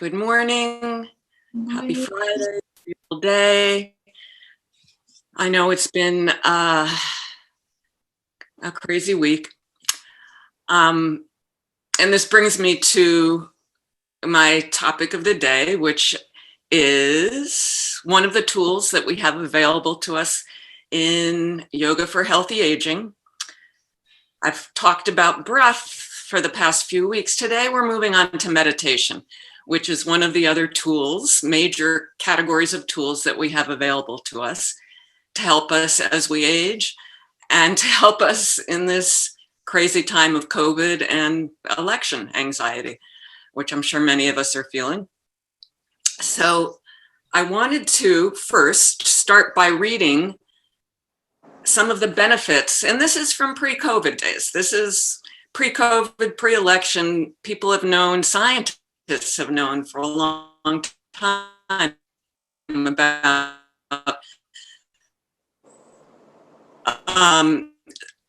Good morning. Happy Morning. Friday, beautiful day. I know it's been a crazy week. And this brings me to my topic of the day, which is one of the tools that we have available to us in Yoga for Healthy Aging. I've talked about breath for the past few weeks. Today, we're moving on to meditation, which is one of the other tools, major categories of tools that we have available to us to help us as we age and to help us in this crazy time of COVID and election anxiety, which I'm sure many of us are feeling. So I wanted to first start by reading some of the benefits, and this is from pre-COVID days. This is pre-COVID, pre-election. People have known, scientists have known for a long time about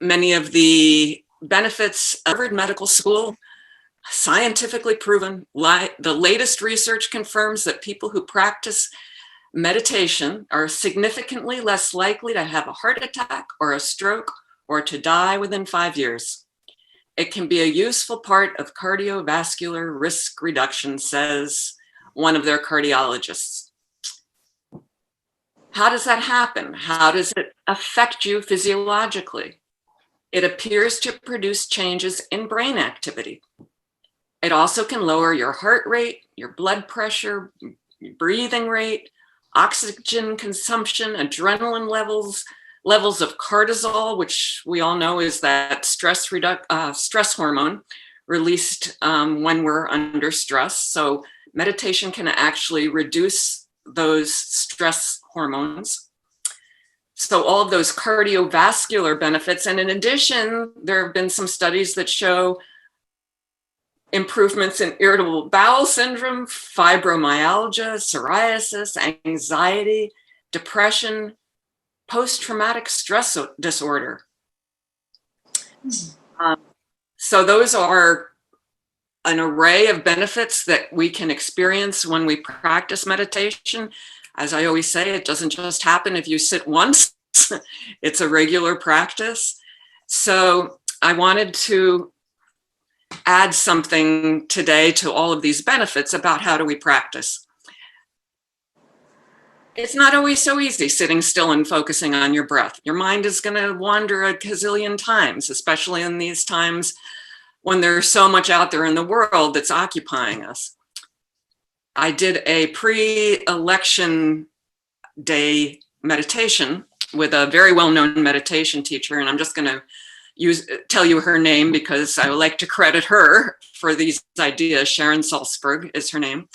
many of the benefits of Harvard Medical School, scientifically proven. The latest research confirms that people who practice meditation are significantly less likely to have a heart attack or a stroke or to die within 5 years. It can be a useful part of cardiovascular risk reduction, says one of their cardiologists. How does that happen? How does it affect you physiologically? It appears to produce changes in brain activity. It also can lower your heart rate, your blood pressure, breathing rate, oxygen consumption, adrenaline levels of cortisol, which we all know is that stress hormone released when we're under stress. So meditation can actually reduce those stress hormones. So all of those cardiovascular benefits. And in addition, there have been some studies that show improvements in irritable bowel syndrome, fibromyalgia, psoriasis, anxiety, depression, post-traumatic stress disorder. So those are an array of benefits that we can experience when we practice meditation. As I always say, it doesn't just happen if you sit once. It's a regular practice. So I wanted to add something today to all of these benefits about how do we practice. It's not always so easy sitting still and focusing on your breath. Your mind is going to wander a gazillion times, especially in these times when there's so much out there in the world that's occupying us. I did a pre-election day meditation with a very well-known meditation teacher, and I'm just going to tell you her name because I would like to credit her for these ideas. Sharon Salzberg is her name.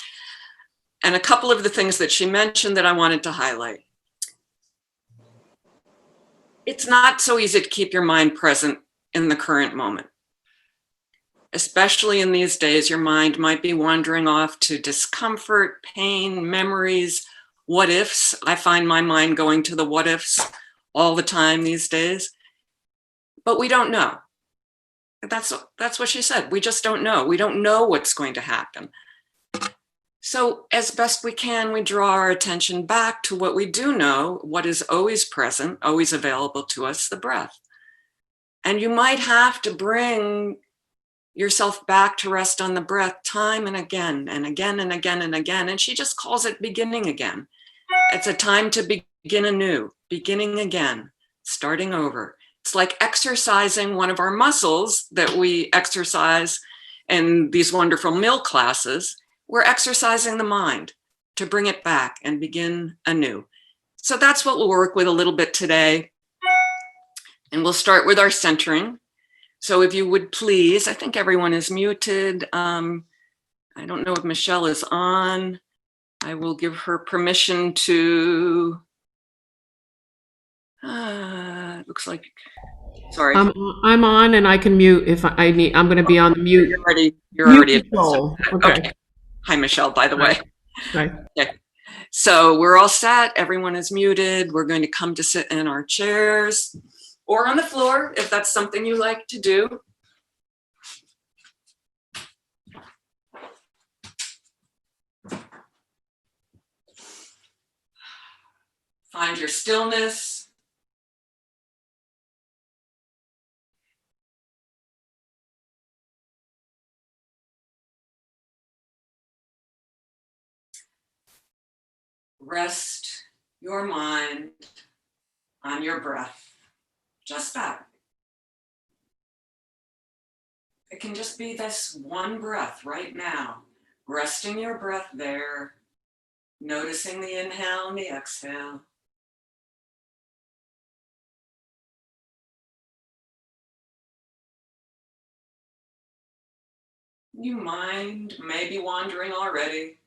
And a couple of the things that she mentioned that I wanted to highlight. It's not so easy to keep your mind present in the current moment. Especially in these days, your mind might be wandering off to discomfort, pain, memories, what ifs. I find my mind going to the what ifs all the time these days. But we don't know. That's what she said. We just don't know. We don't know what's going to happen. So as best we can, we draw our attention back to what we do know, what is always present, always available to us, the breath. And you might have to bring yourself back to rest on the breath time and again and again and again and again. And she just calls it beginning again. It's a time to begin anew, beginning again, starting over. It's like exercising one of our muscles that we exercise in these wonderful mill classes. We're exercising the mind to bring it back and begin anew. So that's what we'll work with a little bit today. And we'll start with our centering. So if you would please, I think everyone is muted. I don't know if Michelle is on. I will give her permission to, looks like, sorry. I'm on and I can mute if I need. I'm going to be on the mute. You're already control. Okay. Hi, Michelle, by the way. Hi. Okay. So we're all set. Everyone is muted. We're going to come to sit in our chairs or on the floor if that's something you like to do. Find your stillness. Rest your mind on your breath. Just that. It can just be this one breath right now. Resting your breath there. Noticing the inhale and the exhale. Your mind may be wandering already.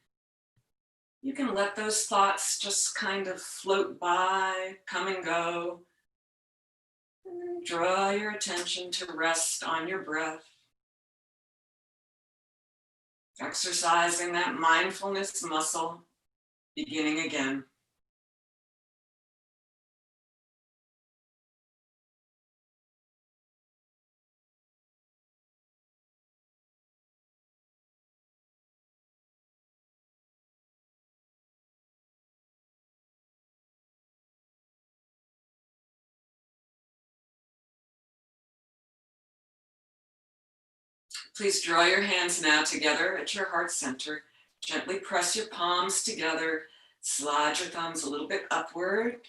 You can let those thoughts just kind of float by, come and go. And draw your attention to rest on your breath. Exercising that mindfulness muscle, beginning again. Please draw your hands now together at your heart center. Gently press your palms together. Slide your thumbs a little bit upward,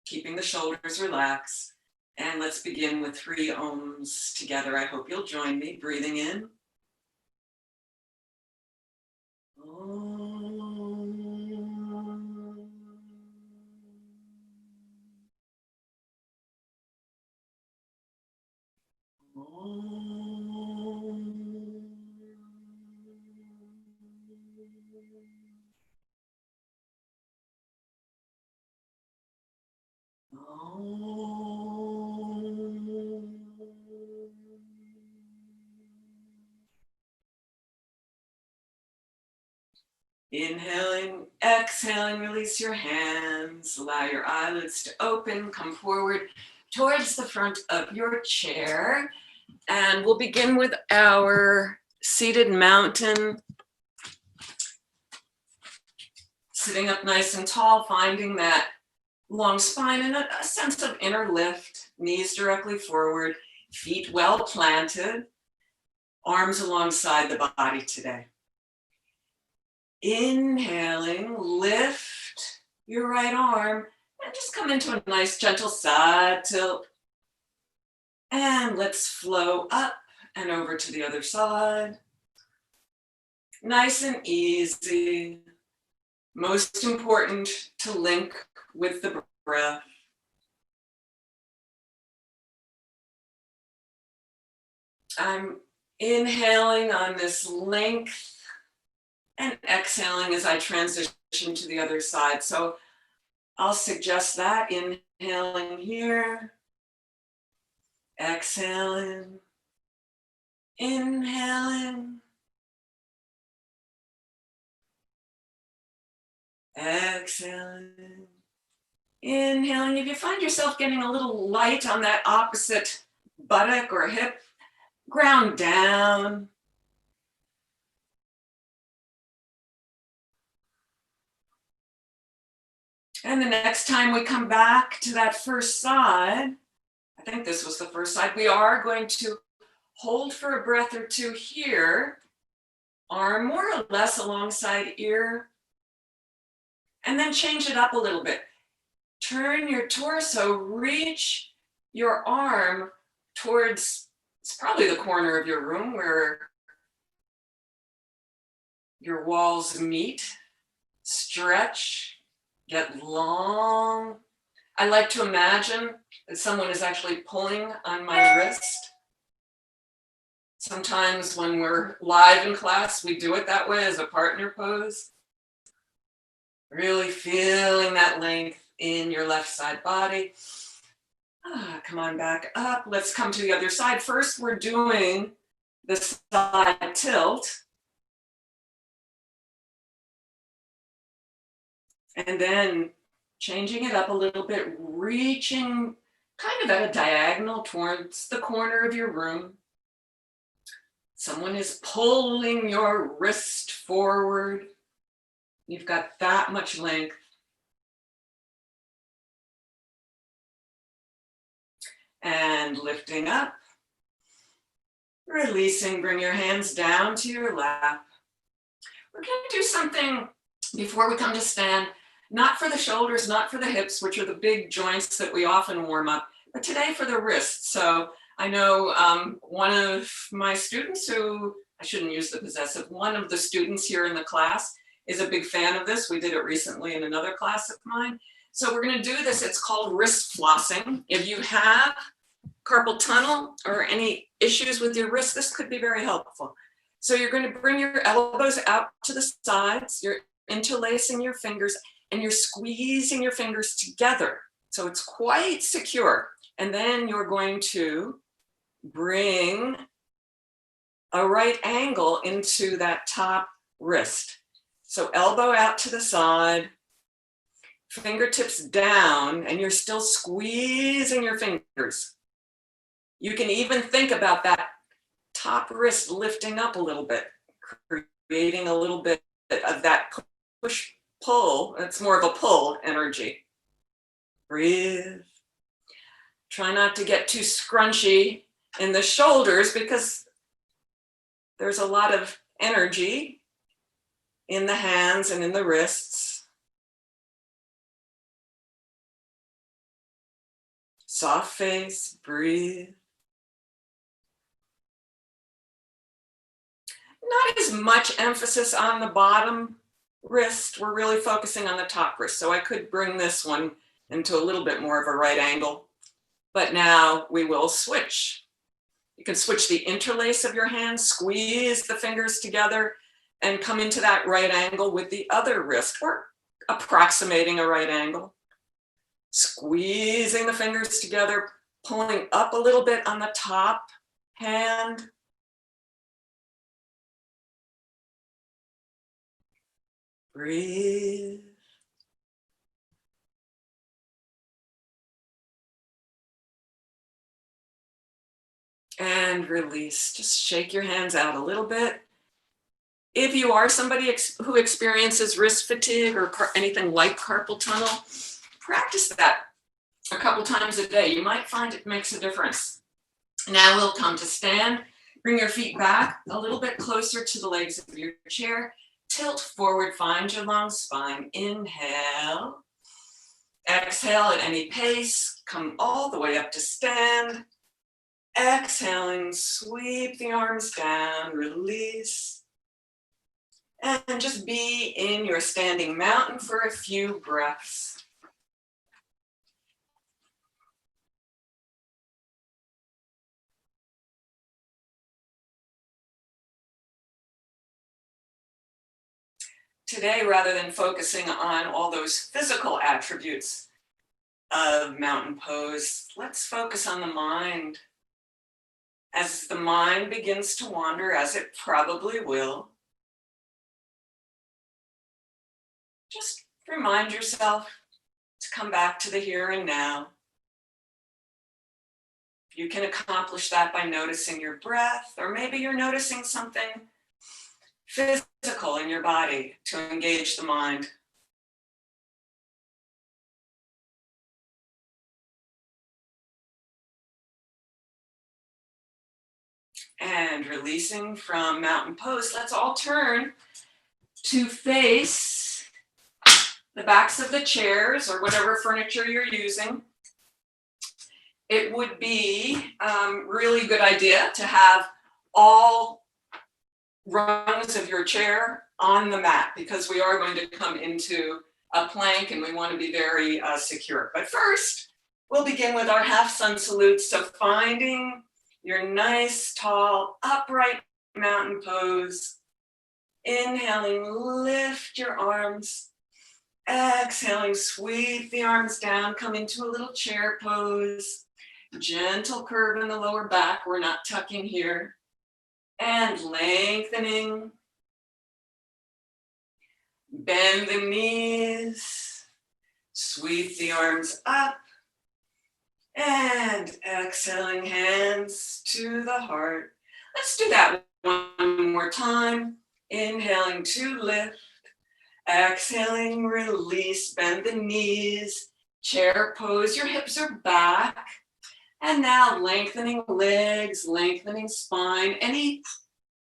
keeping the shoulders relaxed. And let's begin with 3 ohms together. I hope you'll join me. Breathing in. Inhaling, exhaling, release your hands. Allow your eyelids to open. Come forward towards the front of your chair. And we'll begin with our seated mountain. Sitting up nice and tall, finding that long spine and a sense of inner lift. Knees directly forward, feet well planted, arms alongside the body today. Inhaling, lift your right arm and just come into a nice gentle side tilt. And let's flow up and over to the other side. Nice and easy. Most important to link with the breath. I'm inhaling on this length and exhaling as I transition to the other side. So I'll suggest that. Inhaling here, exhaling, inhaling, exhaling, inhaling. If you find yourself getting a little light on that opposite buttock or hip, ground down. And the next time we come back to that first side, I think this was the first side, we are going to hold for a breath or two here, arm more or less alongside ear, and then change it up a little bit. Turn your torso, reach your arm towards, it's probably the corner of your room where your walls meet. Stretch. Get long. I like to imagine that someone is actually pulling on my wrist. Sometimes when we're live in class, we do it that way as a partner pose. Really feeling that length in your left side body. Come on back up. Let's come to the other side. First, we're doing the side tilt. And then changing it up a little bit, reaching kind of at a diagonal towards the corner of your room. Someone is pulling your wrist forward. You've got that much length. and lifting up. Releasing, bring your hands down to your lap. We're going to do something before we come to stand, not for the shoulders, not for the hips, which are the big joints that we often warm up, but today for the wrists. So I know one of my students who, I shouldn't use the possessive, one of the students here in the class is a big fan of this. We did it recently in another class of mine. So we're going to do this. It's called wrist flossing. If you have carpal tunnel or any issues with your wrist, this could be very helpful. So you're going to bring your elbows out to the sides. You're interlacing your fingers and you're squeezing your fingers together. So it's quite secure. And then you're going to bring a right angle into that top wrist. So elbow out to the side, fingertips down, and you're still squeezing your fingers. You can even think about that top wrist lifting up a little bit, creating a little bit of that push-pull. It's more of a pull energy. Breathe. Try not to get too scrunchy in the shoulders because there's a lot of energy in the hands and in the wrists. Soft face, breathe. Not as much emphasis on the bottom wrist. We're really focusing on the top wrist. So I could bring this one into a little bit more of a right angle. But now we will switch. You can switch the interlace of your hands, squeeze the fingers together, and come into that right angle with the other wrist, or approximating a right angle. Squeezing the fingers together, pulling up a little bit on the top hand. Breathe. And release. Just shake your hands out a little bit. If you are somebody who experiences wrist fatigue or anything like carpal tunnel, practice that a couple times a day. You might find it makes a difference. Now we'll come to stand. Bring your feet back a little bit closer to the legs of your chair. Tilt forward, find your long spine. Inhale. Exhale at any pace. Come all the way up to stand. Exhaling, sweep the arms down, release. And just be in your standing mountain for a few breaths. Today, rather than focusing on all those physical attributes of mountain pose, let's focus on the mind. As the mind begins to wander, as it probably will, just remind yourself to come back to the here and now. You can accomplish that by noticing your breath, or maybe you're noticing something physical in your body to engage the mind. And releasing from mountain pose, let's all turn to face the backs of the chairs or whatever furniture you're using. It would be really good idea to have all rungs of your chair on the mat, because we are going to come into a plank and we want to be very secure. But first, we'll begin with our half sun salute. So finding your nice, tall, upright mountain pose. Inhaling, lift your arms. Exhaling, sweep the arms down, come into a little chair pose. Gentle curve in the lower back, we're not tucking here. And lengthening. Bend the knees. Sweep the arms up. And exhaling, hands to the heart. Let's do that one more time. Inhaling to lift. Exhaling, release, bend the knees. Chair pose, your hips are back. And now lengthening legs, lengthening spine, any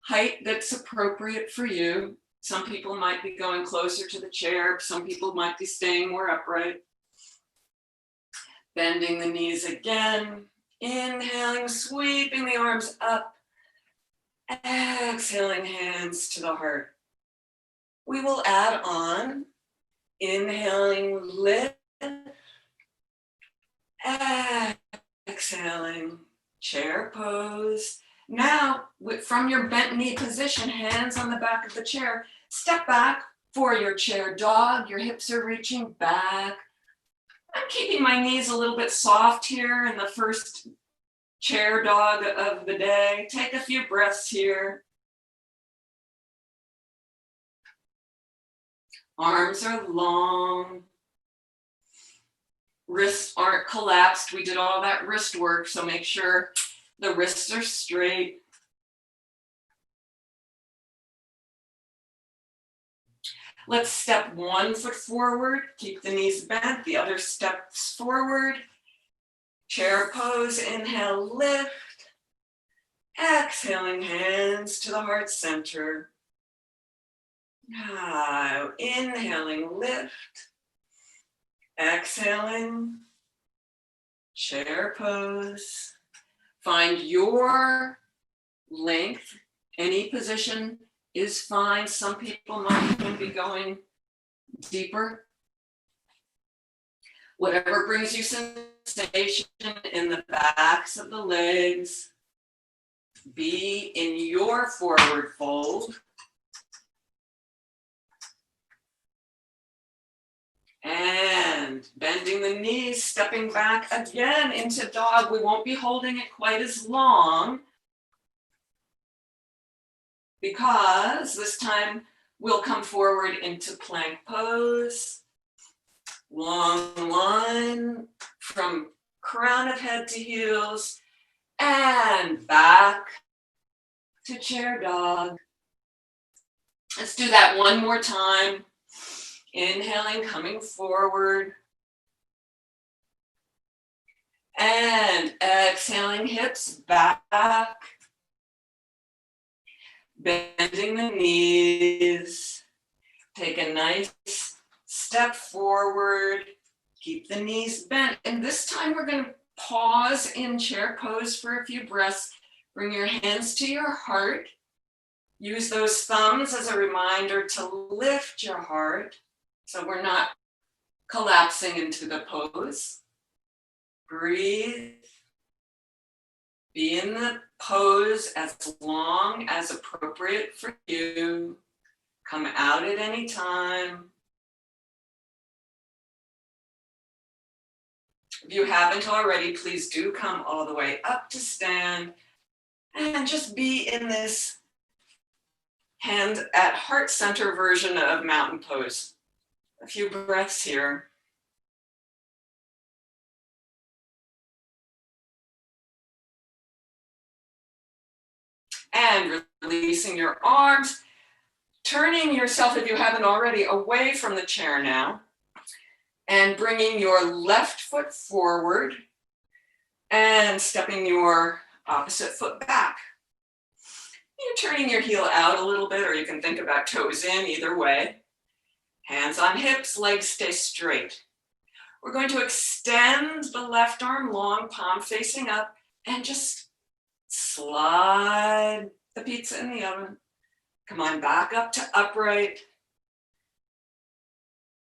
height that's appropriate for you. Some people might be going closer to the chair. Some people might be staying more upright. Bending the knees again. Inhaling, sweeping the arms up. Exhaling, hands to the heart. We will add on, inhaling, lift. Exhaling, chair pose. Now, from your bent knee position, hands on the back of the chair, step back for your chair dog. Your hips are reaching back. I'm keeping my knees a little bit soft here in the first chair dog of the day. Take a few breaths here. Arms are long. Wrists aren't collapsed. We did all that wrist work, so make sure the wrists are straight. Let's step 1 foot forward, keep the knees bent, the other steps forward. Chair pose, inhale, lift. Exhaling, hands to the heart center. Now, inhaling, lift. Exhaling, chair pose. Find your length. Any position is fine. Some people might even be going deeper. Whatever brings you sensation in the backs of the legs. Be in your forward fold. And bending the knees, stepping back again into dog. We won't be holding it quite as long because this time we'll come forward into plank pose. Long line from crown of head to heels and back to chair dog. Let's do that one more time. Inhaling, coming forward. And exhaling, hips back. Bending the knees. Take a nice step forward. Keep the knees bent. And this time we're going to pause in chair pose for a few breaths. Bring your hands to your heart. Use those thumbs as a reminder to lift your heart. So we're not collapsing into the pose. Breathe. Be in the pose as long as appropriate for you. Come out at any time. If you haven't already, please do come all the way up to stand and just be in this hand at heart center version of mountain pose. A few breaths here. And releasing your arms, turning yourself, if you haven't already, away from the chair now, and bringing your left foot forward and stepping your opposite foot back. You're turning your heel out a little bit, or you can think about toes in, either way. Hands on hips, legs stay straight. We're going to extend the left arm long, palm facing up, and just slide the pizza in the oven. Come on, back up to upright.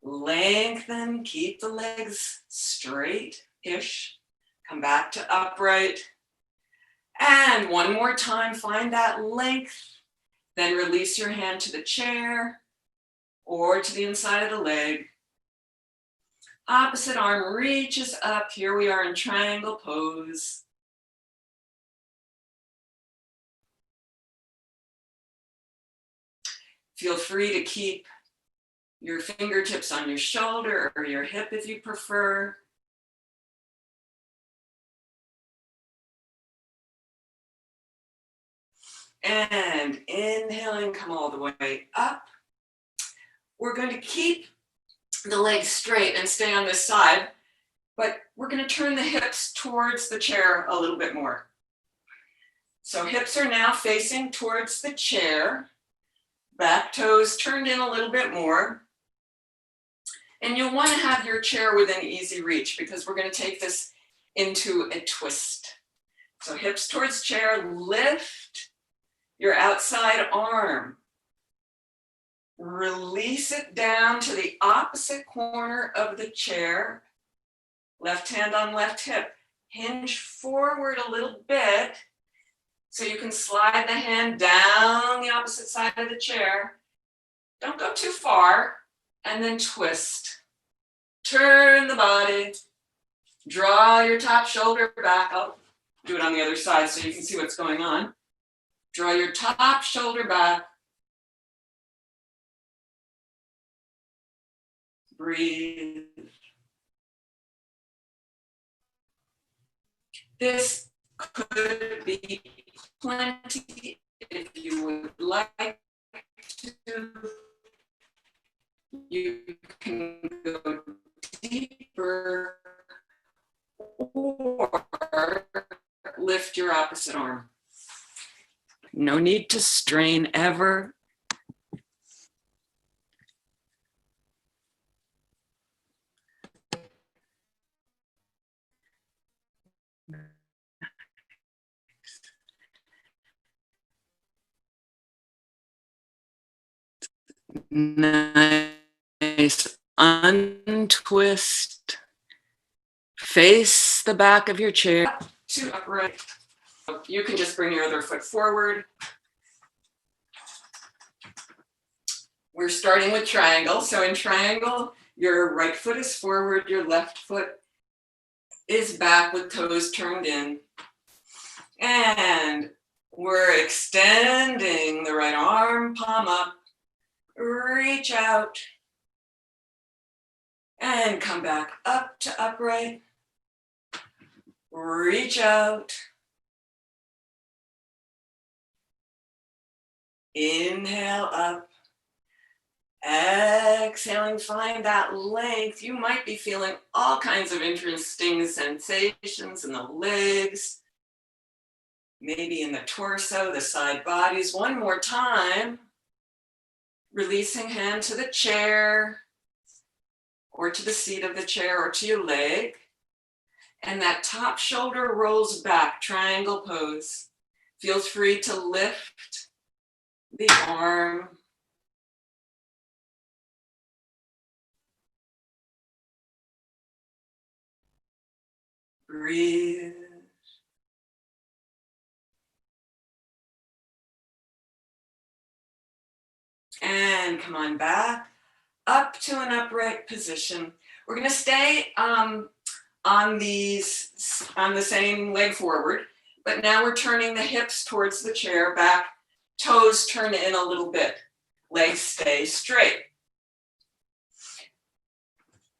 Lengthen, keep the legs straight-ish. Come back to upright. And one more time, find that length. Then release your hand to the chair or to the inside of the leg. Opposite arm reaches up. Here we are in triangle pose. Feel free to keep your fingertips on your shoulder or your hip if you prefer. And inhaling, come all the way up. We're going to keep the legs straight and stay on this side. but we're going to turn the hips towards the chair a little bit more. So hips are now facing towards the chair, back toes turned in a little bit more. And you'll want to have your chair within easy reach because we're going to take this into a twist. So hips towards chair, lift your outside arm. Release it down to the opposite corner of the chair. Left hand on left hip. Hinge forward a little bit so you can slide the hand down the opposite side of the chair. Don't go too far, and then twist. Turn the body. Draw your top shoulder back. I'll do it on the other side so you can see what's going on. Draw your top shoulder back. Breathe. This could be plenty if you would like to. You can go deeper or lift your opposite arm. No need to strain ever. Nice. Untwist. Face the back of your chair up to upright. You can just bring your other foot forward. We're starting with triangle. So in triangle, your right foot is forward, your left foot is back with toes turned in. And we're extending the right arm, palm up, reach out, and come back up to upright. Reach out. Inhale up. Exhaling, find that length. You might be feeling all kinds of interesting sensations in the legs, maybe in the torso, the side bodies. One more time. Releasing hand to the chair or to the seat of the chair or to your leg. And that top shoulder rolls back, triangle pose. Feel free to lift the arm. Breathe. And come on back up to an upright position. We're going to stay on the same leg forward, but now we're turning the hips towards the chair, back, toes turn in a little bit, legs stay straight.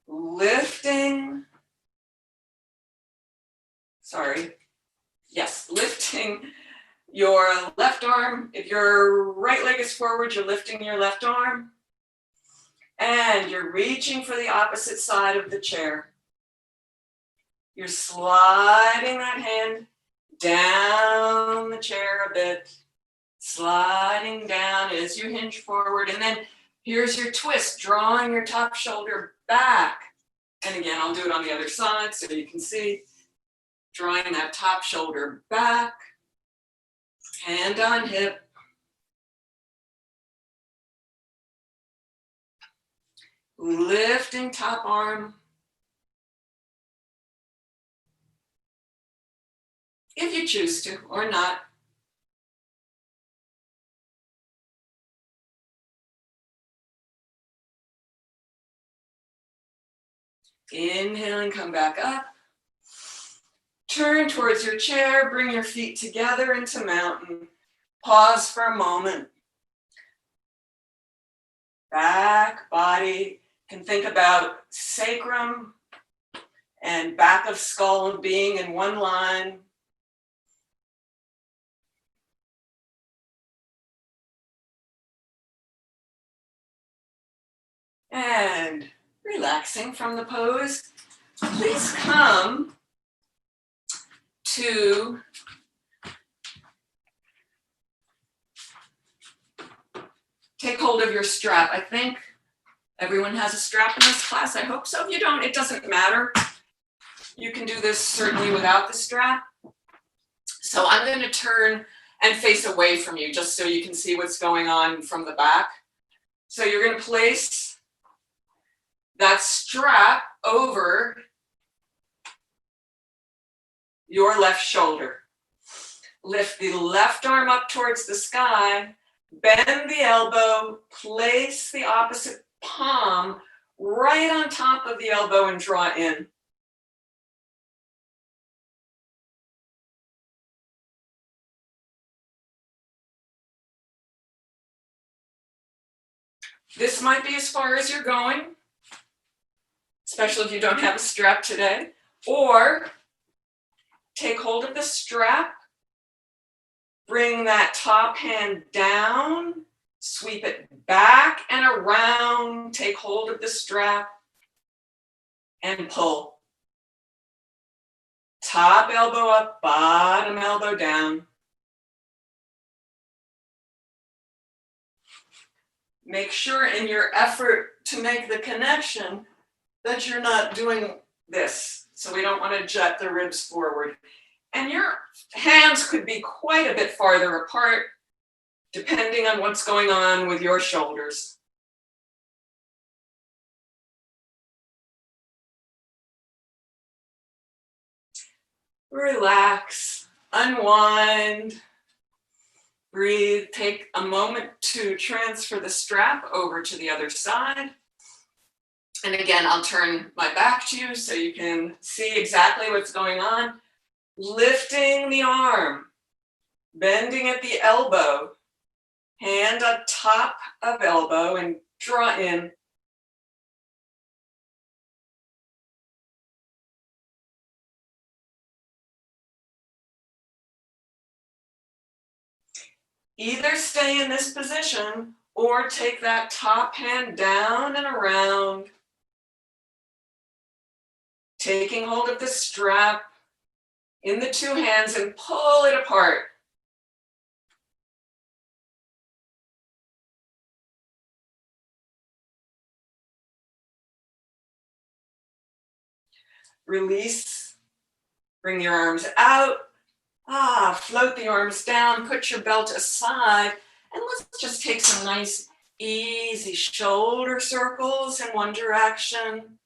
Lifting your left arm. If your right leg is forward, you're lifting your left arm. And you're reaching for the opposite side of the chair. You're sliding that hand down the chair a bit. Sliding down as you hinge forward. And then here's your twist, drawing your top shoulder back. And again, I'll do it on the other side so you can see. Drawing that top shoulder back. Hand on hip. Lifting top arm. If you choose to or not. Inhaling, come back up. Turn towards your chair, bring your feet together into mountain. Pause for a moment. Back, body, can think about sacrum and back of skull being in one line. And relaxing from the pose, please come to take hold of your strap. I think everyone has a strap in this class. I hope so. If you don't, it doesn't matter. You can do this certainly without the strap. So I'm going to turn and face away from you just so you can see what's going on from the back. So you're going to place that strap over your left shoulder. Lift the left arm up towards the sky, bend the elbow, place the opposite palm right on top of the elbow and draw in. This might be as far as you're going, especially if you don't have a strap today, or take hold of the strap, bring that top hand down, sweep it back and around, take hold of the strap, and pull. Top elbow up, bottom elbow down. Make sure in your effort to make the connection that you're not doing this. So we don't want to jut the ribs forward. And your hands could be quite a bit farther apart, depending on what's going on with your shoulders. Relax, unwind, breathe, take a moment to transfer the strap over to the other side. And again, I'll turn my back to you so you can see exactly what's going on. Lifting the arm, bending at the elbow, hand on top of elbow and draw in. Either stay in this position or take that top hand down and around, taking hold of the strap in the two hands and pull it apart. Release, bring your arms out. Float the arms down, put your belt aside, and let's just take some nice, easy shoulder circles in one direction.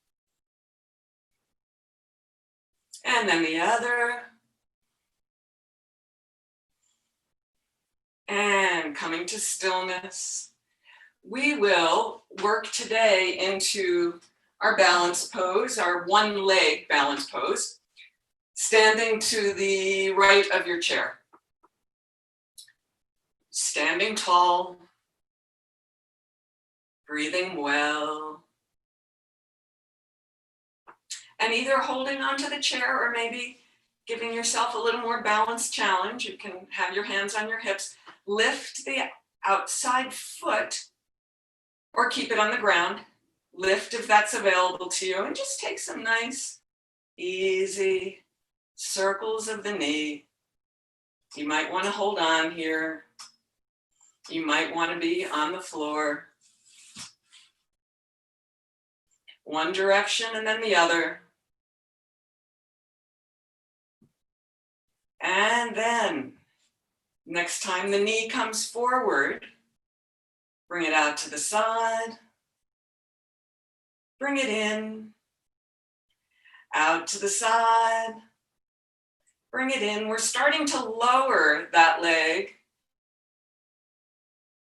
And then the other. And coming to stillness. We will work today into our balance pose, our one leg balance pose, standing to the right of your chair. Standing tall, breathing well, and either holding onto the chair or maybe giving yourself a little more balance challenge. You can have your hands on your hips, lift the outside foot or keep it on the ground. Lift if that's available to you, and just take some nice, easy circles of the knee. You might want to hold on here. You might want to be on the floor. One direction and then the other. And then, next time the knee comes forward, bring it out to the side. Bring it in. Out to the side. Bring it in. We're starting to lower that leg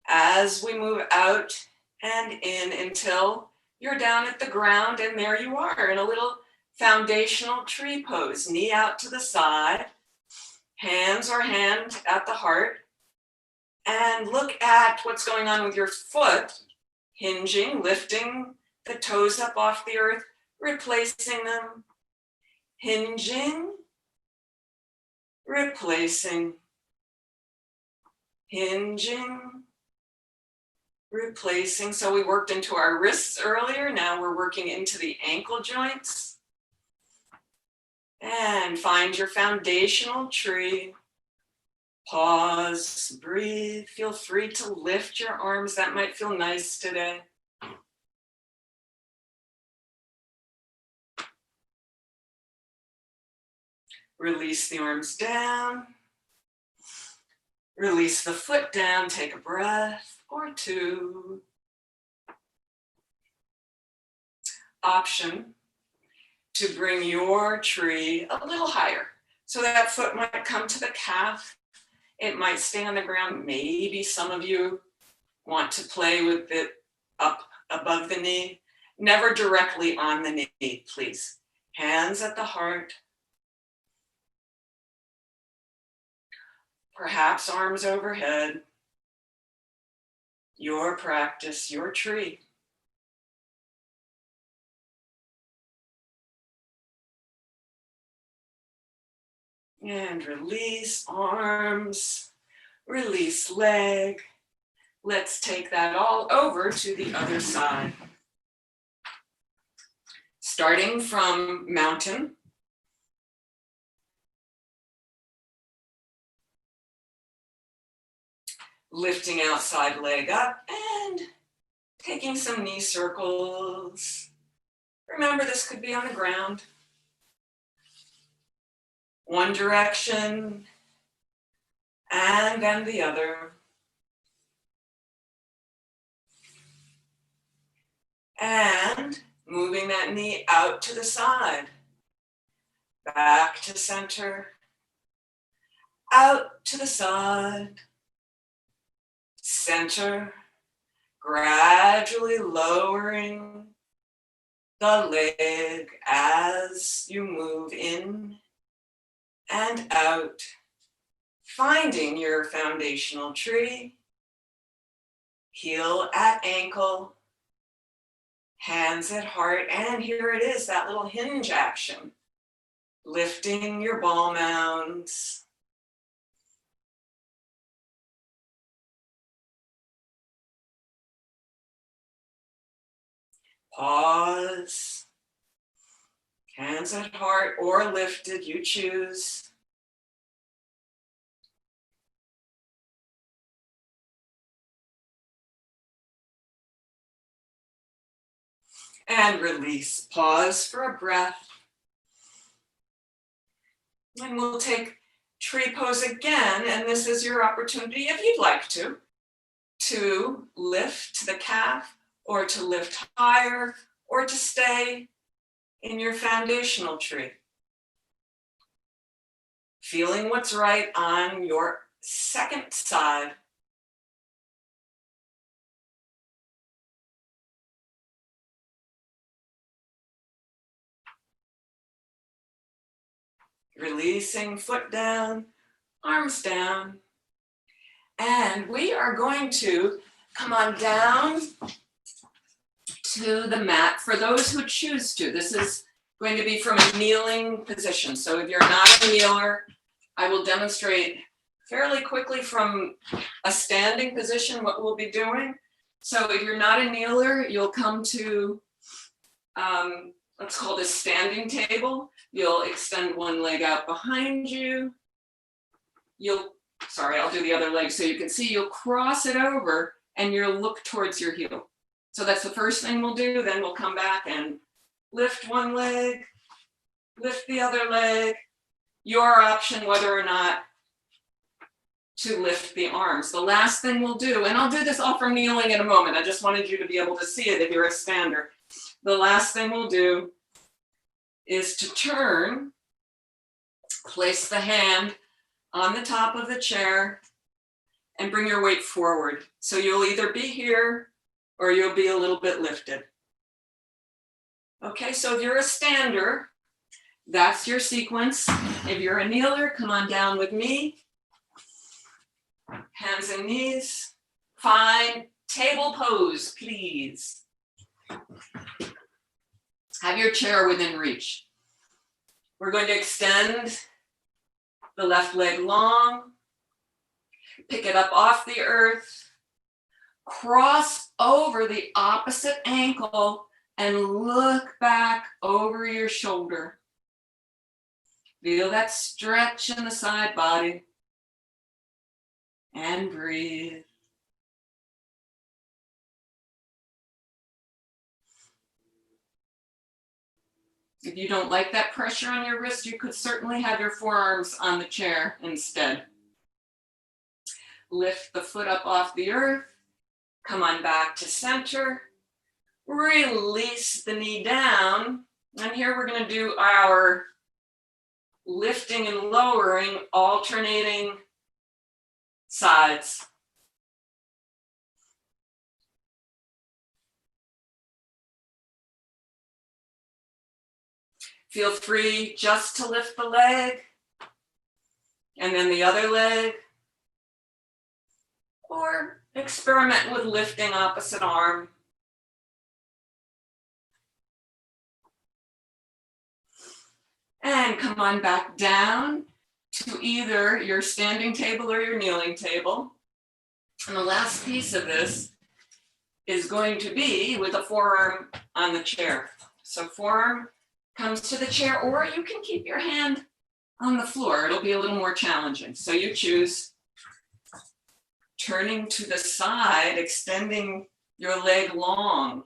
as we move out and in until you're down at the ground, and there you are in a little foundational tree pose. Knee out to the side, hands or hand at the heart, and look at what's going on with your foot, hinging, lifting the toes up off the earth, replacing them, hinging, replacing, hinging, replacing. So we worked into our wrists earlier. Now we're working into the ankle joints. And find your foundational tree. Pause, breathe, feel free to lift your arms. That might feel nice today. Release the arms down. Release the foot down, take a breath or two. Option to bring your tree a little higher. So that foot might come to the calf. It might stay on the ground. Maybe some of you want to play with it up above the knee. Never directly on the knee, please. Hands at the heart. Perhaps arms overhead. Your practice, your tree. And release arms, release leg. Let's take that all over to the other side. Starting from mountain. Lifting outside leg up and taking some knee circles. Remember, this could be on the ground. One direction and then the other. And moving that knee out to the side. Back to center. Out to the side. Center. Gradually lowering the leg as you move in and out, finding your foundational tree, heel at ankle, hands at heart, and here it is, that little hinge action, lifting your ball mounds. Pause. Hands at heart or lifted, you choose. And release. Pause for a breath. And we'll take tree pose again, and this is your opportunity, if you'd like to lift to the calf or to lift higher or to stay in your foundational tree. Feeling what's right on your second side. Releasing, foot down, arms down. And we are going to come on down to the mat for those who choose to. This is going to be from a kneeling position. So if you're not a kneeler, I will demonstrate fairly quickly from a standing position what we'll be doing. So if you're not a kneeler, you'll come to, let's call this standing table. You'll extend one leg out behind you. I'll do the other leg so you can see. You'll cross it over and you'll look towards your heel. So that's the first thing we'll do. Then we'll come back and lift one leg, lift the other leg. Your option whether or not to lift the arms. The last thing we'll do, and I'll do this all from kneeling in a moment. I just wanted you to be able to see it if you're a stander. The last thing we'll do is to turn, place the hand on the top of the chair and bring your weight forward. So you'll either be here or you'll be a little bit lifted. Okay, so if you're a stander, that's your sequence. If you're a kneeler, come on down with me. Hands and knees. Find table pose, please. Have your chair within reach. We're going to extend the left leg long, pick it up off the earth, cross over the opposite ankle and look back over your shoulder. Feel that stretch in the side body. And breathe. If you don't like that pressure on your wrist, you could certainly have your forearms on the chair instead. Lift the foot up off the earth. Come on back to center. Release the knee down. And here we're going to do our lifting and lowering, alternating sides. Feel free just to lift the leg and then the other leg, or experiment with lifting opposite arm. And come on back down to either your standing table or your kneeling table. And the last piece of this is going to be with a forearm on the chair. So forearm comes to the chair, or you can keep your hand on the floor. It'll be a little more challenging. So you choose. Turning to the side, extending your leg long.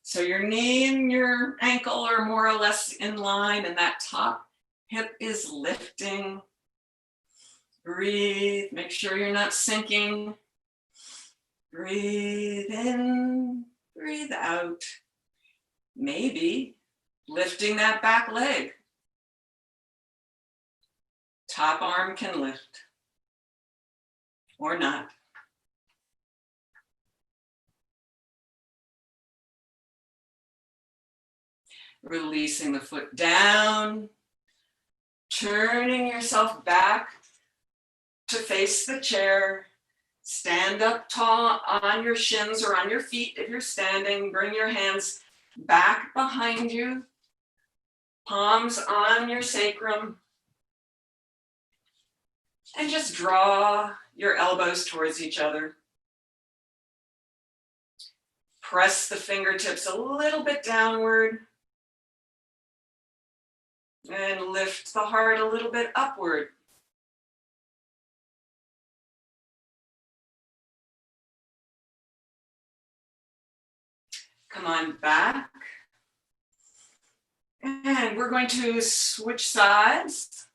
So your knee and your ankle are more or less in line, and that top hip is lifting. Breathe, make sure you're not sinking. Breathe in, breathe out. Maybe lifting that back leg. Top arm can lift, or not. Releasing the foot down, turning yourself back to face the chair. Stand up tall on your shins or on your feet if you're standing. Bring your hands back behind you, palms on your sacrum. And just draw your elbows towards each other. Press the fingertips a little bit downward. And lift the heart a little bit upward. Come on back. And we're going to switch sides.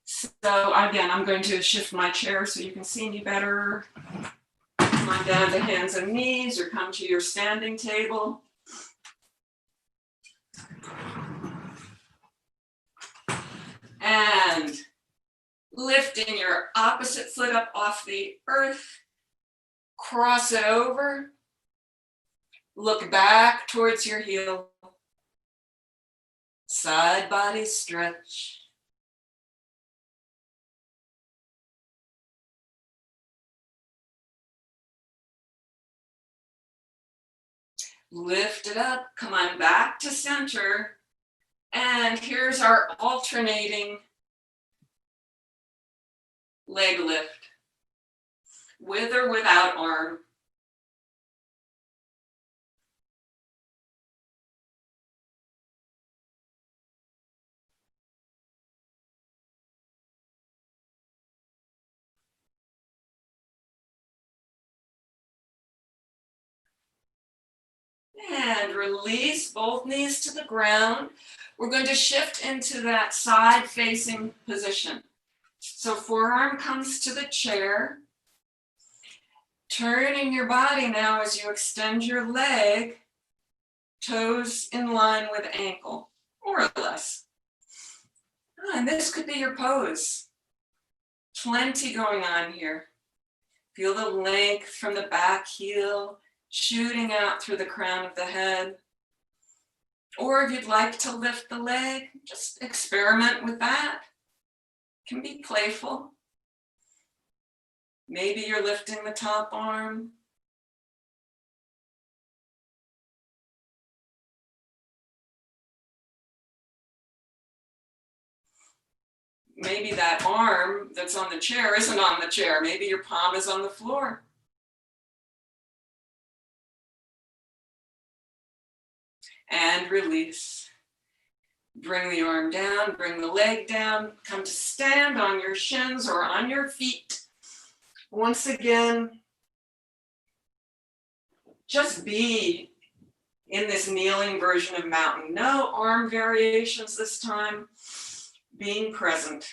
So again, I'm going to shift my chair so you can see me better. Come on down to hands and knees, or come to your standing table. And lifting your opposite foot up off the earth, cross it over, look back towards your heel, side body stretch. Lift it up, come on back to center. And here's our alternating leg lift, with or without arm. And release both knees to the ground. We're going to shift into that side facing position. So forearm comes to the chair. Turning your body now as you extend your leg, toes in line with ankle, more or less. And this could be your pose. Plenty going on here. Feel the length from the back heel, shooting out through the crown of the head. Or if you'd like to lift the leg, just experiment with that. It can be playful. Maybe you're lifting the top arm. Maybe that arm that's on the chair isn't on the chair. Maybe your palm is on the floor. And release. Bring the arm down, bring the leg down, come to stand on your shins or on your feet. Once again, just be in this kneeling version of mountain. No arm variations this time, being present.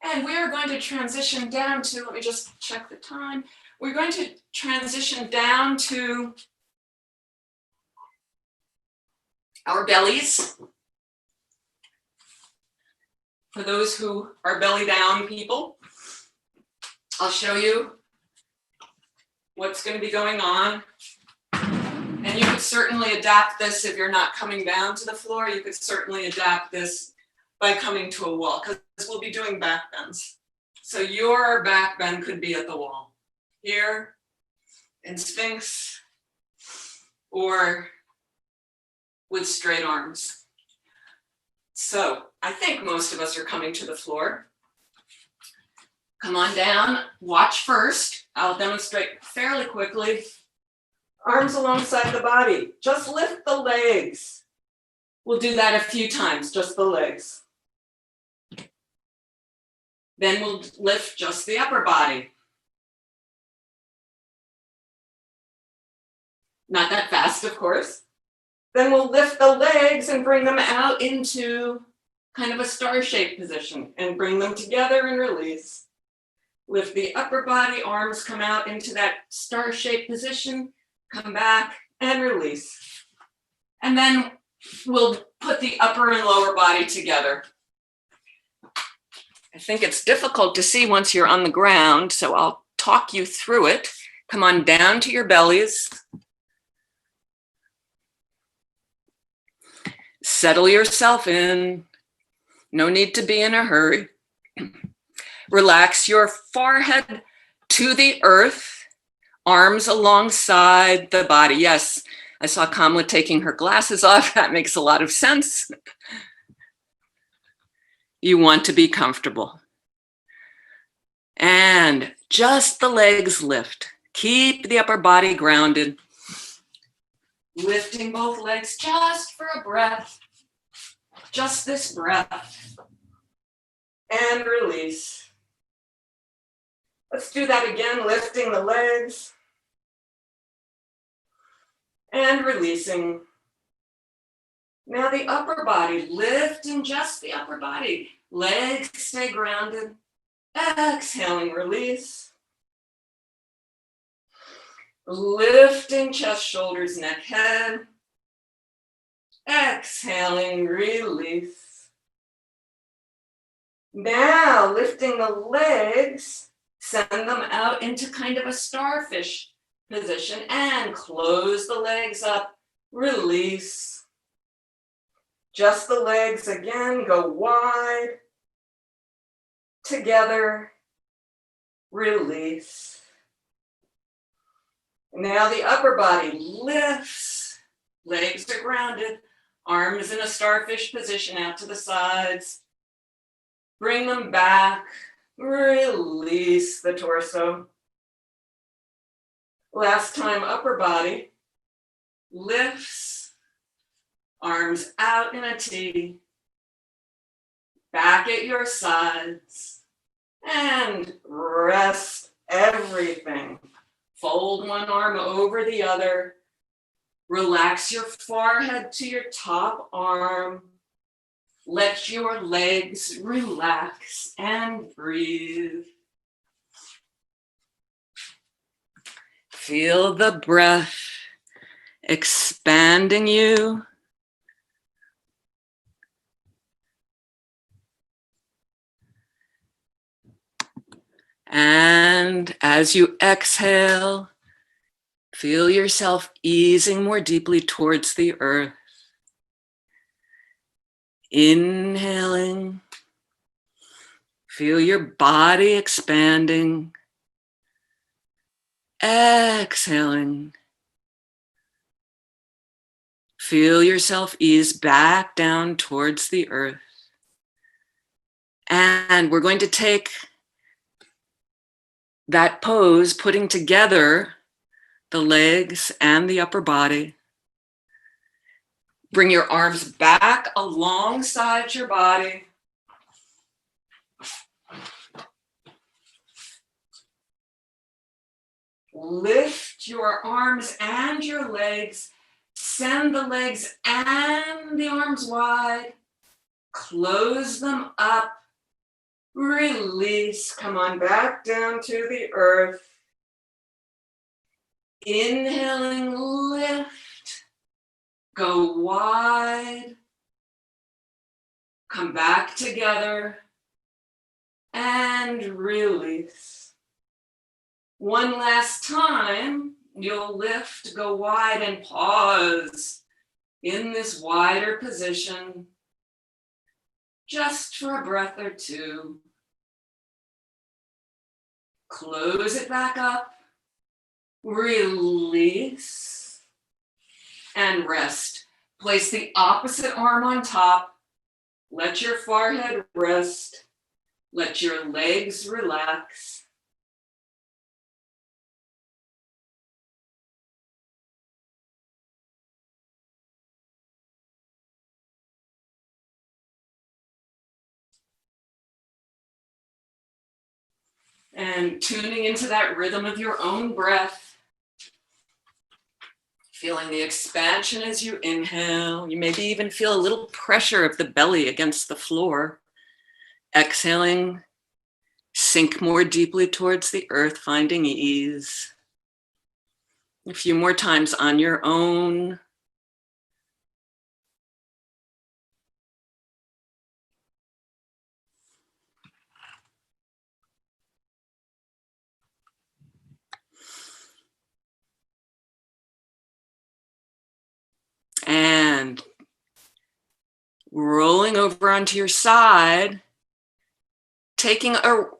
And we are going to transition down to, let me just check the time. We're going to transition down to our bellies. For those who are belly down people, I'll show you what's going to be going on. And you could certainly adapt this if you're not coming down to the floor. You could certainly adapt this by coming to a wall, because we'll be doing back bends. So your back bend could be at the wall, here in Sphinx, or with straight arms. So I think most of us are coming to the floor. Come on down, watch first. I'll demonstrate fairly quickly. Arms alongside the body, just lift the legs. We'll do that a few times, just the legs. Then we'll lift just the upper body. Not that fast, of course. Then we'll lift the legs and bring them out into kind of a star-shaped position and bring them together and release. Lift the upper body, arms come out into that star-shaped position, come back and release. And then we'll put the upper and lower body together. I think it's difficult to see once you're on the ground, so I'll talk you through it. Come on down to your bellies. Settle yourself in. No need to be in a hurry. Relax your forehead to the earth, arms alongside the body. Yes, I saw Kamala taking her glasses off. That makes a lot of sense. You want to be comfortable. And just the legs lift. Keep the upper body grounded. Lifting both legs just for a breath. Just this breath. And release. Let's do that again, lifting the legs. And releasing. Now the upper body, lifting just the upper body. Legs stay grounded. Exhaling, release. Lifting chest, shoulders, neck, head. Exhaling, release. Now lifting the legs, send them out into kind of a starfish position and close the legs up, release. Just the legs again, go wide, together, release. Now the upper body lifts, legs are grounded, arms in a starfish position out to the sides. Bring them back, release the torso. Last time, upper body lifts, arms out in a T, back at your sides, and rest everything. Fold one arm over the other. Relax your forehead to your top arm. Let your legs relax and breathe. Feel the breath expanding you. And as you exhale, feel yourself easing more deeply towards the earth. Inhaling, feel your body expanding. Exhaling, feel yourself ease back down towards the earth. And we're going to take That pose, putting together the legs and the upper body. Bring your arms back alongside your body. Lift your arms and your legs. Send the legs and the arms wide. Close them up. Release. Come on back down to the earth. Inhaling, lift. Go wide. Come back together. And release. One last time, you'll lift, go wide, and pause in this wider position, just for a breath or two. Close it back up, release, and rest. Place the opposite arm on top. Let your forehead rest. Let your legs relax. And tuning into that rhythm of your own breath, feeling the expansion as you inhale. You maybe even feel a little pressure of the belly against the floor. Exhaling, sink more deeply towards the earth, finding ease. A few more times on your own. And rolling over onto your side, taking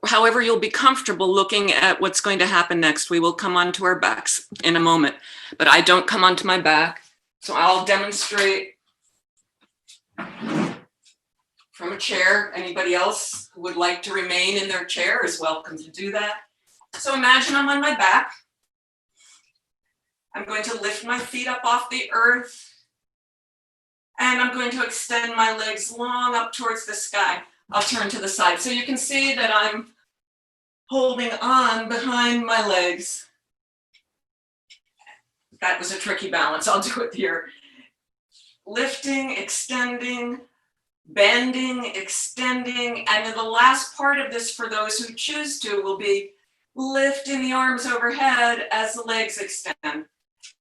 however you'll be comfortable looking at what's going to happen next. We will come onto our backs in a moment, but I don't come onto my back. So I'll demonstrate from a chair. Anybody else who would like to remain in their chair is welcome to do that. So imagine I'm on my back. I'm going to lift my feet up off the earth. And I'm going to extend my legs long up towards the sky. I'll turn to the side. So you can see that I'm holding on behind my legs. That was a tricky balance. I'll do it here. Lifting, extending, bending, extending. And then the last part of this, for those who choose to, will be lifting the arms overhead as the legs extend.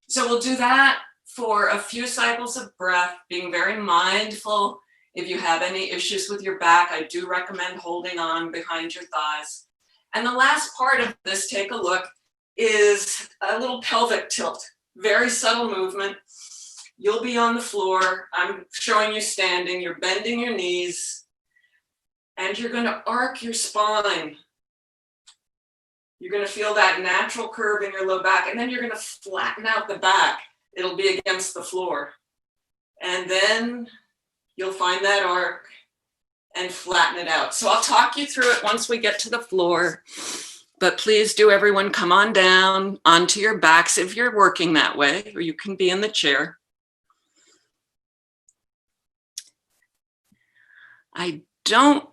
So we'll do that for a few cycles of breath, being very mindful. If you have any issues with your back, I do recommend holding on behind your thighs. And the last part of this, take a look, is a little pelvic tilt. Very subtle movement. You'll be on the floor. I'm showing you standing. You're bending your knees. And you're going to arc your spine. You're going to feel that natural curve in your low back. And then you're going to flatten out the back. It'll be against the floor. And then you'll find that arc and flatten it out. So I'll talk you through it once we get to the floor. But please do, everyone, come on down onto your backs if you're working that way, or you can be in the chair. I don't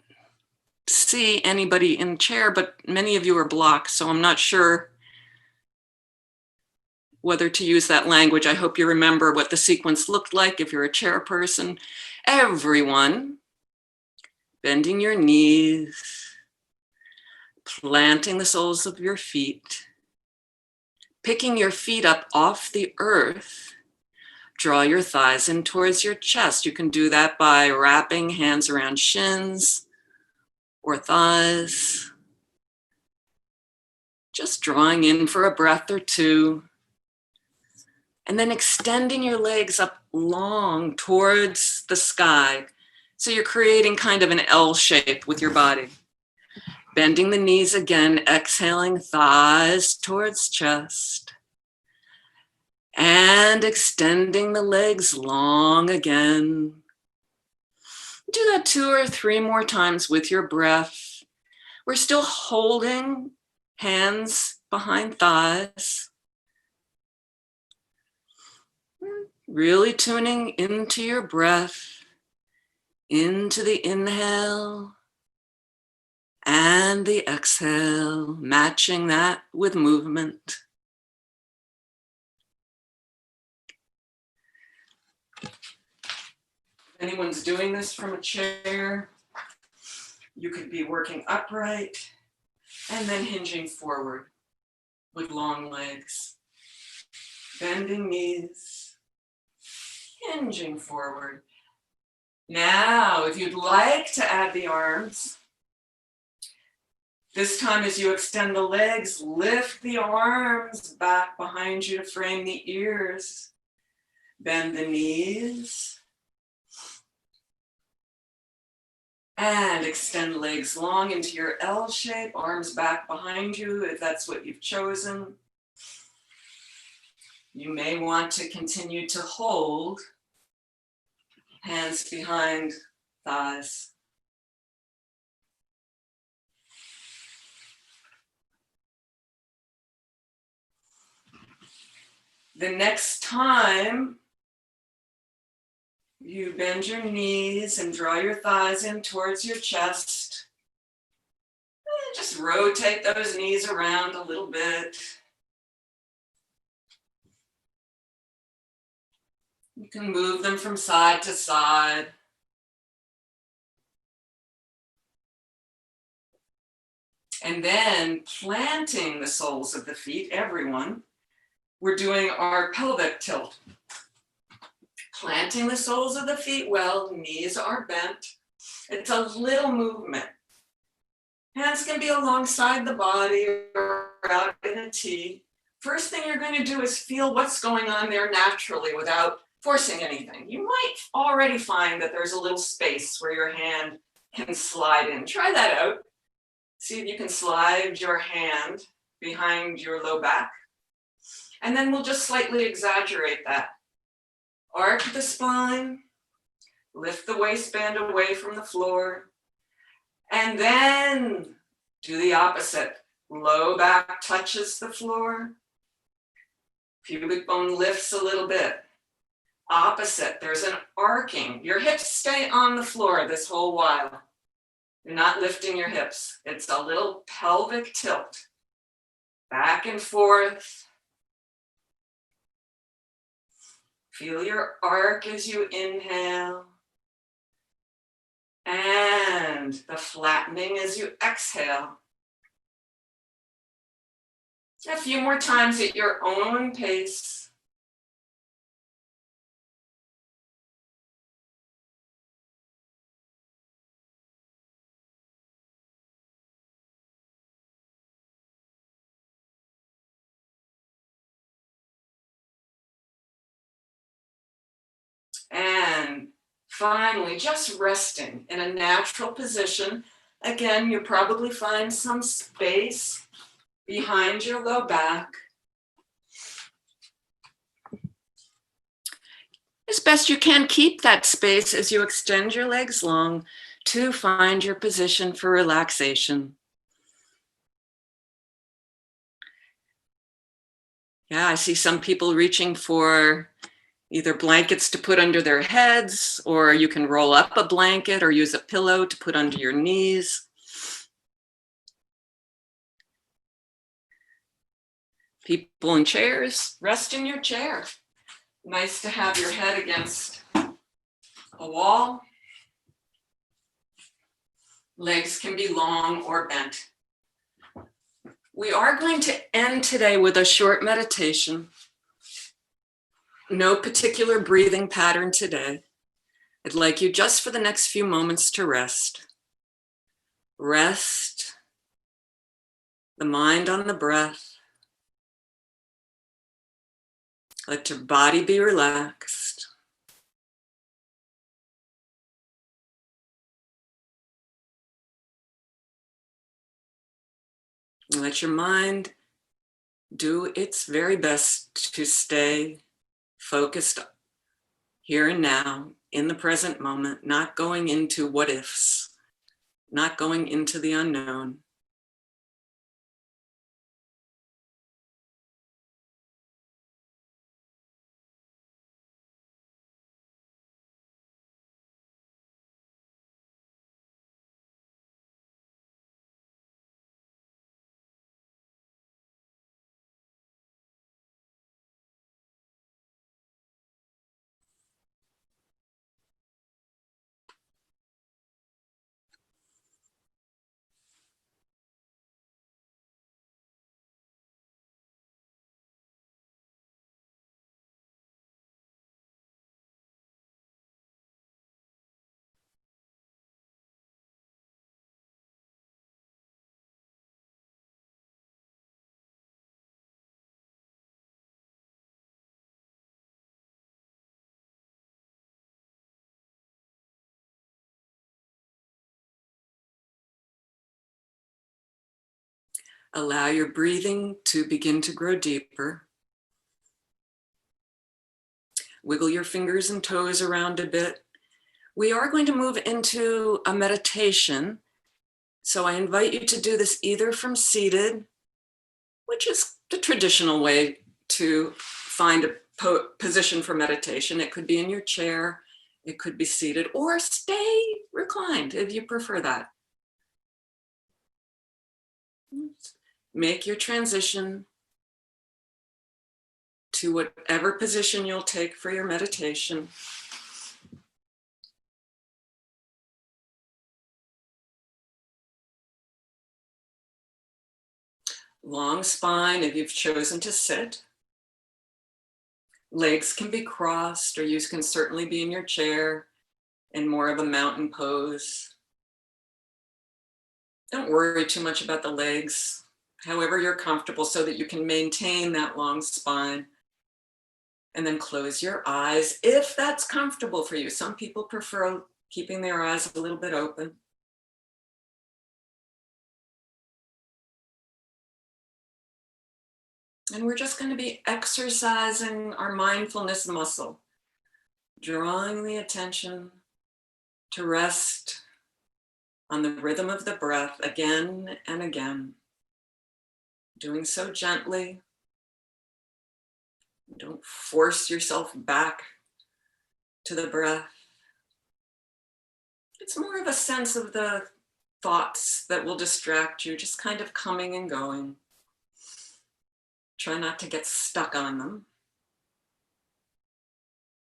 see anybody in the chair, but many of you are blocked, so I'm not sure whether to use that language. I hope you remember what the sequence looked like if you're a chair person. Everyone, bending your knees, planting the soles of your feet, picking your feet up off the earth. Draw your thighs in towards your chest. You can do that by wrapping hands around shins or thighs. Just drawing in for a breath or two. And then extending your legs up long towards the sky. So you're creating kind of an L shape with your body. Bending the knees again, exhaling, thighs towards chest. And extending the legs long again. Do that 2 or 3 more times with your breath. We're still holding Hands behind thighs. Really tuning into your breath, into the inhale and the exhale, matching that with movement. If anyone's doing this from a chair, you could be working upright and then hinging forward with long legs, bending knees, hinging forward. Now, if you'd like to add the arms, this time as you extend the legs, lift the arms back behind you to frame the ears. Bend the knees. And extend legs long into your L shape, arms back behind you if that's what you've chosen. You may want to continue to hold hands behind thighs. The next time you bend your knees and draw your thighs in towards your chest, and just rotate those knees around a little bit. You can move them from side to side. And then planting the soles of the feet, everyone, we're doing our pelvic tilt. Planting the soles of the feet well, knees are bent. It's a little movement. Hands can be alongside the body or out in a T. First thing you're going to do is feel what's going on there naturally without forcing anything. You might already find that there's a little space where your hand can slide in. Try that out. See if you can slide your hand behind your low back. And then we'll just slightly exaggerate that. Arch the spine, lift the waistband away from the floor, and then do the opposite. Low back touches the floor, pubic bone lifts a little bit. Opposite, there's an arcing. Your hips stay on the floor this whole while. You're not lifting your hips. It's a little pelvic tilt. Back and forth. Feel your arc as you inhale. And the flattening as you exhale. A few more times at your own pace. And finally, just resting in a natural position. Again, you'll probably find some space behind your low back. As best you can, keep that space as you extend your legs long to find your position for relaxation. Yeah, I see some people reaching for either blankets to put under their heads, or you can roll up a blanket or use a pillow to put under your knees. People in chairs, rest in your chair. Nice to have your head against a wall. Legs can be long or bent. We are going to end today with a short meditation. No particular breathing pattern today. I'd like you just for the next few moments to rest. Rest the mind on the breath. Let your body be relaxed. And let your mind do its very best to stay focused here and now, in the present moment, not going into what ifs, not going into the unknown. Allow your breathing to begin to grow deeper. Wiggle your fingers and toes around a bit. We are going to move into a meditation. So I invite you to do this either from seated, which is the traditional way to find a position for meditation. It could be in your chair, it could be seated, or stay reclined if you prefer that. Make your transition to whatever position you'll take for your meditation. Long spine if you've chosen to sit. Legs can be crossed, or you can certainly be in your chair in more of a mountain pose. Don't worry too much about the legs, however you're comfortable, so that you can maintain that long spine. And then close your eyes if that's comfortable for you. Some people prefer keeping their eyes a little bit open. And we're just going to be exercising our mindfulness muscle, drawing the attention to rest on the rhythm of the breath again and again. Doing so gently. Don't force yourself back to the breath. It's more of a sense of the thoughts that will distract you, just kind of coming and going. Try not to get stuck on them.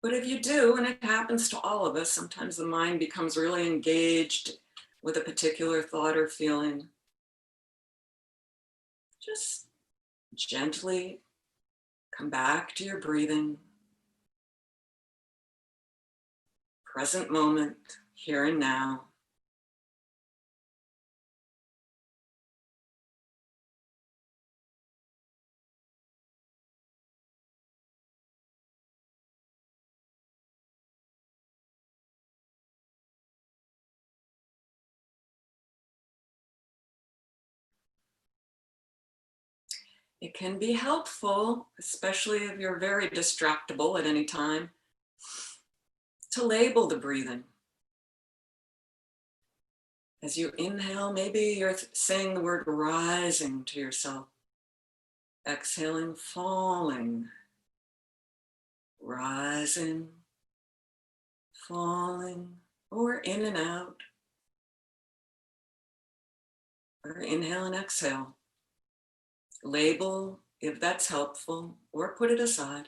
But if you do, and it happens to all of us, sometimes the mind becomes really engaged with a particular thought or feeling. Just gently come back to your breathing. Present moment, here and now. It can be helpful, especially if you're very distractible at any time, to label the breathing. As you inhale, maybe you're saying the word rising to yourself. Exhaling, falling. Rising, falling, or in and out. Or inhale and exhale. Label if that's helpful, or put it aside.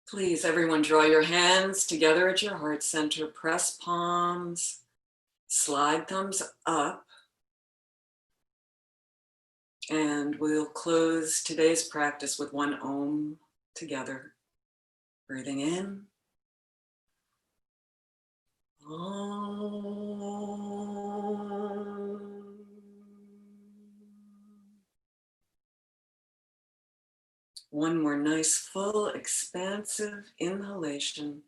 Please, everyone, draw your hands together at your heart center. Press palms, slide thumbs up. And we'll close today's practice with one Om together. Breathing in. Om. One more nice, full, expansive inhalation.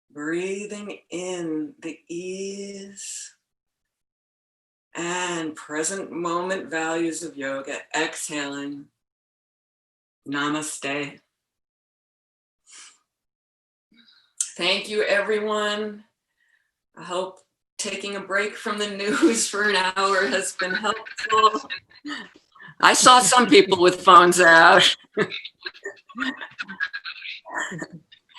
Breathing in the ease and present moment values of yoga. Exhaling. Namaste. Thank you, everyone. I hope taking a break from the news for an hour has been helpful. I saw some people with phones out.